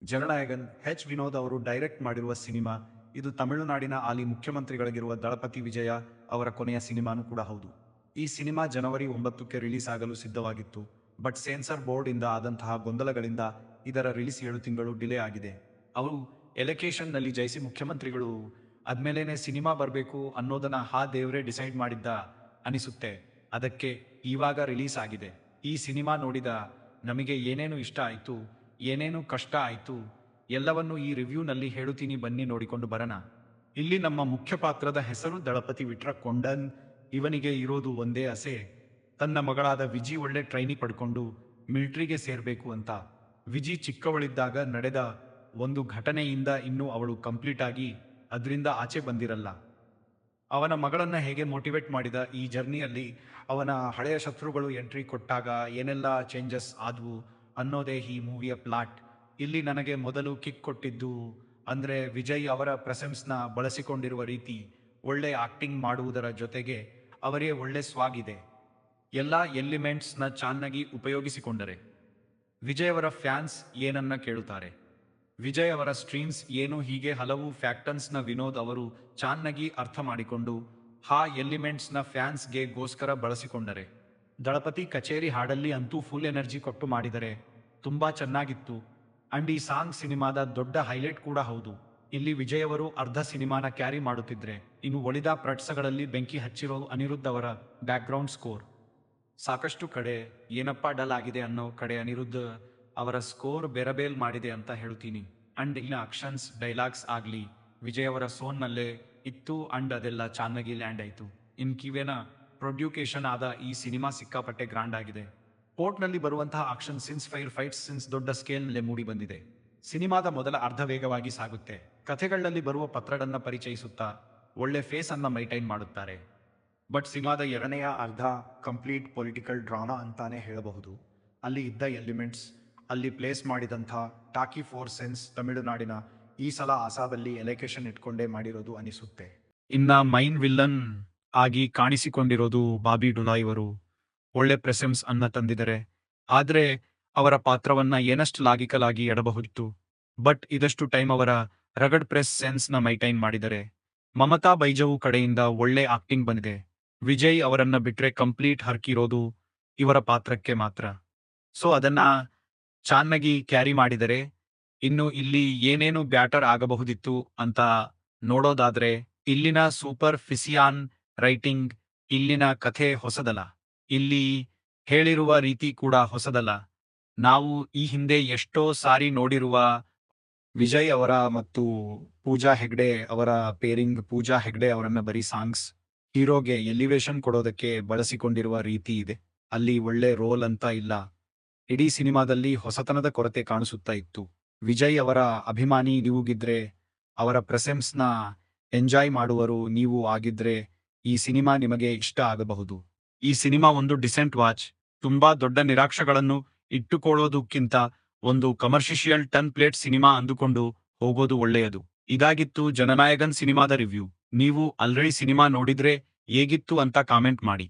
ಜನನಾಯಕನ್ ವಿನೋದ್ ಅವರು ಡೈರೆಕ್ಟ್ ಮಾಡಿರುವ ಸಿನಿಮಾ ಇದು. ತಮಿಳುನಾಡಿನ ಹಾಲಿ ಮುಖ್ಯಮಂತ್ರಿಗಳಿಗಿರುವ ದಳಪತಿ ವಿಜಯ ಅವರ ಕೊನೆಯ ಸಿನಿಮಾನೂ ಕೂಡ ಹೌದು. ಈ ಸಿನಿಮಾ ಜನವರಿ 9ಕ್ಕೆ ರಿಲೀಸ್ ಆಗಲು ಸಿದ್ಧವಾಗಿತ್ತು. ಬಟ್ ಸೆನ್ಸಾರ್ ಬೋರ್ಡ್ ಇಂದ ಆದಂತಹ ಗೊಂದಲಗಳಿಂದ ಇದರ ರಿಲೀಸ್ 7 ತಿಂಗಳು ಡಿಲೇ ಆಗಿದೆ. ಅವರು ಎಲೆಕ್ಷನ್ ನಲ್ಲಿ ಜಯಿಸಿ ಮುಖ್ಯಮಂತ್ರಿಗಳು ಆದ್ಮೇಲೆನೆ ಸಿನಿಮಾ ಬರಬೇಕು ಅನ್ನೋದನ್ನ ದೇವ್ರೆ ಡಿಸೈಡ್ ಮಾಡಿದ್ದ ಅನಿಸುತ್ತೆ. ಅದಕ್ಕೆ ಇವಾಗ ರಿಲೀಸ್ ಆಗಿದೆ. ಈ ಸಿನಿಮಾ ನೋಡಿದ ನಮಗೆ ಏನೇನು ಇಷ್ಟ ಆಯ್ತು, ಏನೇನು ಕಷ್ಟ ಆಯ್ತು ಎಲ್ಲವನ್ನು ಈ ರಿವ್ಯೂನಲ್ಲಿ ಹೇಳುತ್ತೀನಿ, ಬನ್ನಿ ನೋಡಿಕೊಂಡು ಬರೋಣ. ಇಲ್ಲಿ ನಮ್ಮ ಮುಖ್ಯ ಪಾತ್ರದ ಹೆಸರು ದಳಪತಿ ವಿಟ್ರಕೊಂಡನ್. ಇವನಿಗೆ ಇರೋದು ಒಂದೇ ಆಸೆ, ತನ್ನ ಮಗಳಾದ ವಿಜಿ ಒಳ್ಳೆ ಟ್ರೈನಿಂಗ್ ಪಡ್ಕೊಂಡು ಮಿಲಿಟರಿಗೆ ಸೇರ್ಬೇಕು ಅಂತ. ವಿಜಿ ಚಿಕ್ಕವಳಿದ್ದಾಗ ನಡೆದ ಒಂದು ಘಟನೆಯಿಂದ ಇನ್ನೂ ಅವಳು ಕಂಪ್ಲೀಟ್ ಆಗಿ ಅದರಿಂದ ಆಚೆ ಬಂದಿರಲ್ಲ. ಅವನ ಮಗಳನ್ನ ಹೇಗೆ ಮೋಟಿವೇಟ್ ಮಾಡಿದ ಈ ಜರ್ನಿಯಲ್ಲಿ ಅವನ ಹಳೆಯ ಶತ್ರುಗಳು ಎಂಟ್ರಿ ಕೊಟ್ಟಾಗ ಏನೆಲ್ಲ ಚೇಂಜಸ್ ಆದವು ಅನ್ನೋದೇ ಈ ಮೂವಿಯ ಪ್ಲಾಟ್. ಇಲ್ಲಿ ನನಗೆ ಮೊದಲು ಕಿಕ್ ಕೊಟ್ಟಿದ್ದು ಅಂದ್ರೆ ವಿಜಯ್ ಅವರ ಪ್ರೆಸೆನ್ಸ್ನ ಬಳಸಿಕೊಂಡಿರುವ ರೀತಿ. ಒಳ್ಳೆ ಆಕ್ಟಿಂಗ್ ಮಾಡುವುದರ ಜೊತೆಗೆ ಅವರೇ ಒಳ್ಳೆ ಸ್ವಾಗ್ ಇದೆ. ಎಲ್ಲ ಎಲಿಮೆಂಟ್ಸ್ನ ಚೆನ್ನಾಗಿ ಉಪಯೋಗಿಸಿಕೊಂಡರೆ. ವಿಜಯ್ ಅವರ ಫ್ಯಾನ್ಸ್ ಏನನ್ನ ಕೇಳುತ್ತಾರೆ, ವಿಜಯ್ ಅವರ ಸ್ಟ್ರೀಮ್ಸ್ ಏನು, ಹೀಗೆ ಹಲವು ಫ್ಯಾಕ್ಟರ್ಸ್ನ ವಿನೋದ್ ಅವರು ಚೆನ್ನಾಗಿ ಅರ್ಥ ಮಾಡಿಕೊಂಡು ಎಲಿಮೆಂಟ್ಸ್ನ ಫ್ಯಾನ್ಸ್ಗೆ ಗೋಸ್ಕರ ಬಳಸಿಕೊಂಡರೆ. ದಳಪತಿ ಕಚೇರಿ ಹಾಡಲ್ಲಿ ಅಂತೂ ಫುಲ್ ಎನರ್ಜಿ ಕೊಟ್ಟು ಮಾಡಿದರೆ ತುಂಬಾ ಚೆನ್ನಾಗಿತ್ತು. ಅಂಡ್ ಈ ಸಾಂಗ್ ಸಿನಿಮಾದ ದೊಡ್ಡ ಹೈಲೈಟ್ ಕೂಡ ಹೌದು. ಇಲ್ಲಿ ವಿಜಯ್ ಅವರು ಅರ್ಧ ಸಿನಿಮಾನ ಕ್ಯಾರಿ ಮಾಡುತ್ತಿದ್ರೆ ಇನ್ನು ಉಳಿದ ಪ್ರಟ್ಸಗಳಲ್ಲಿ ಬೆಂಕಿ ಹಚ್ಚಿರೋ ಅನಿರುದ್ಧ್ ಅವರ ಬ್ಯಾಕ್ಗ್ರೌಂಡ್ ಸ್ಕೋರ್. ಸಾಕಷ್ಟು ಕಡೆ ಏನಪ್ಪಾ ಡಲ್ ಆಗಿದೆ ಅನ್ನೋ ಕಡೆ ಅನಿರುದ್ಧ್ ಅವರ ಸ್ಕೋರ್ ಬೆರಬೇಲ್ ಮಾಡಿದೆ ಅಂತ ಹೇಳ್ತೀನಿ. ಅಂಡ್ ಇನ್ನ ಆಕ್ಷನ್ಸ್ ಡೈಲಾಗ್ಸ್ ಆಗ್ಲಿ ವಿಜಯ್ ಅವರ ಸೋನ್ನಲ್ಲೇ ಇತ್ತು. ಅಂಡ್ ಅದೆಲ್ಲ ಚೆನ್ನಾಗಿ ಲ್ಯಾಂಡ್ ಆಯ್ತು. ಇನ್ ಕಿವೇನ ಪ್ರೊಡ್ಯೂಕೇಶನ್ ಆದ ಈ ಸಿನಿಮಾ ಸಿಕ್ಕಾಪಟ್ಟೆ ಗ್ರಾಂಡ್ ಆಗಿದೆ. ಪೋರ್ಟ್ನಲ್ಲಿ ಬರುವಂತಹ action since, fire fights since ದೊಡ್ಡ ಸ್ಕೇಲ್ನಲ್ಲೇ ಮೂಡಿ ಬಂದಿದೆ. ಸಿನಿಮಾದ ಮೊದಲ ಅರ್ಧ ವೇಗವಾಗಿ ಸಾಗುತ್ತೆ. ಕಥೆಗಳಲ್ಲಿ ಬರುವ ಪತ್ರಡನ್ನ ಪರಿಚಯಿಸುತ್ತಾ ಒಳ್ಳೆ ಫೇಸ್ ಅನ್ನ ಮೈಂಟೈನ್ ಮಾಡುತ್ತಾರೆ. ಬಟ್ ಸಿನಿಮಾದ ಎರಡನೆಯ ಅರ್ಧ ಕಂಪ್ಲೀಟ್ ಪೊಲಿಟಿಕಲ್ ಡ್ರಾಮಾ ಅಂತಾನೆ ಹೇಳಬಹುದು. ಅಲ್ಲಿ ಇದ್ದ ಎಲಿಮೆಂಟ್ಸ್, ಅಲ್ಲಿ ಪ್ಲೇಸ್ ಮಾಡಿದಂಥ ಟಾಕಿ ಫೋರ್ ಸೆನ್ಸ್ ತಮಿಳುನಾಡಿನ ಈ ಸಲ ಆಸಾದಲ್ಲಿ ಎಲೆಕ್ಷನ್ ಇಟ್ಕೊಂಡೇ ಮಾಡಿರೋದು ಅನಿಸುತ್ತೆ. ಇನ್ನ ಮೈನ್ ವಿಲ್ಲನ್ ಆಗಿ ಕಾಣಿಸಿಕೊಂಡಿರೋದು ಬಾಬಿ ಡುಲಾಯ್ ಇವರು. ಒಳ್ಳೆ ಪ್ರೆಸೆನ್ಸ್ ಅನ್ನ ತಂದಿದ್ದಾರೆ. ಆದ್ರೆ ಅವರ ಪಾತ್ರವನ್ನ ಏನಷ್ಟು ಲಾಗಿಕಲ್ ಆಗಿ ಎಡಬಹುದಿತ್ತು. ಬಟ್ ಇದಷ್ಟು ಟೈಮ್ ಅವರ ರಗಡ್ ಪ್ರೆಸ್ ಸೆನ್ಸ್ ನ ಮೈಂಟೈನ್ ಮಾಡಿದರೆ. ಮಮತಾ ಬೈಜವು ಕಡೆಯಿಂದ ಒಳ್ಳೆ ಆಕ್ಟಿಂಗ್ ಬಂದಿದೆ. ವಿಜಯ್ ಅವರನ್ನ ಬಿಟ್ರೆ ಕಂಪ್ಲೀಟ್ ಹರ್ಕಿರೋದು ಇವರ ಪಾತ್ರಕ್ಕೆ ಮಾತ್ರ. ಸೊ ಅದನ್ನ ಚೆನ್ನಾಗಿ ಕ್ಯಾರಿ ಮಾಡಿದರೆ. ಇನ್ನು ಇಲ್ಲಿ ಏನೇನು ಬ್ಯಾಟರ್ ಆಗಬಹುದಿತ್ತು ಅಂತ ನೋಡೋದಾದ್ರೆ ಇಲ್ಲಿನ ಸೂಪರ್ ಫಿಸಿಯಾನ್ ರೈಟಿಂಗ್, ಇಲ್ಲಿನ ಕಥೆ ಹೊಸದಲ್ಲ, ಇಲ್ಲಿ ಹೇಳಿರುವ ರೀತಿ ಕೂಡ ಹೊಸದಲ್ಲ. ನಾವು ಈ ಹಿಂದೆ ಎಷ್ಟೋ ಸಾರಿ ನೋಡಿರುವ ವಿಜಯ್ ಅವರ ಮತ್ತು ಪೂಜಾ ಹೆಗ್ಡೆ ಅವರ ಪೇರಿಂಗ್. ಪೂಜಾ ಹೆಗ್ಡೆ ಅವರನ್ನ ಬರೀ ಸಾಂಗ್ಸ್, ಹೀರೋಗೆ ಎಲಿವೇಶನ್ ಕೊಡೋದಕ್ಕೆ ಬಳಸಿಕೊಂಡಿರುವ ರೀತಿ ಇದೆ. ಅಲ್ಲಿ ಒಳ್ಳೆ ರೋಲ್ ಅಂತ ಇಲ್ಲ. ಇಡೀ ಸಿನಿಮಾದಲ್ಲಿ ಹೊಸತನದ ಕೊರತೆ ಕಾಣಿಸುತ್ತಾ ಇತ್ತು. ವಿಜಯ್ ಅವರ ಅಭಿಮಾನಿ ನೀವುಗಿದ್ರೆ, ಅವರ ಪ್ರೆಸೆನ್ಸ್ನ ಎಂಜಾಯ್ ಮಾಡುವರು ನೀವು ಆಗಿದ್ರೆ ಈ ಸಿನಿಮಾ ನಿಮಗೆ ಇಷ್ಟ ಆಗಬಹುದು. ಈ ಸಿನಿಮಾ ಒಂದು ಡಿಸೆಂಟ್ ವಾಚ್. ತುಂಬಾ ದೊಡ್ಡ ನಿರೀಕ್ಷೆಗಳನ್ನು ಇಟ್ಟುಕೊಳ್ಳೋದಕ್ಕಿಂತ ಒಂದು ಕಮರ್ಷಿಯಲ್ ಟನ್ ಪ್ಲೇಟ್ ಸಿನಿಮಾ ಅಂದುಕೊಂಡು ಹೋಗೋದು ಒಳ್ಳೆಯದು. ಇದಾಗಿತ್ತು ಜನನಾಯಕನ್ ಸಿನಿಮಾದ ರಿವ್ಯೂ. ನೀವು ಆಲ್ರೆಡಿ ಸಿನಿಮಾ ನೋಡಿದ್ರೆ ಹೇಗಿತ್ತು ಅಂತ ಕಾಮೆಂಟ್ ಮಾಡಿ.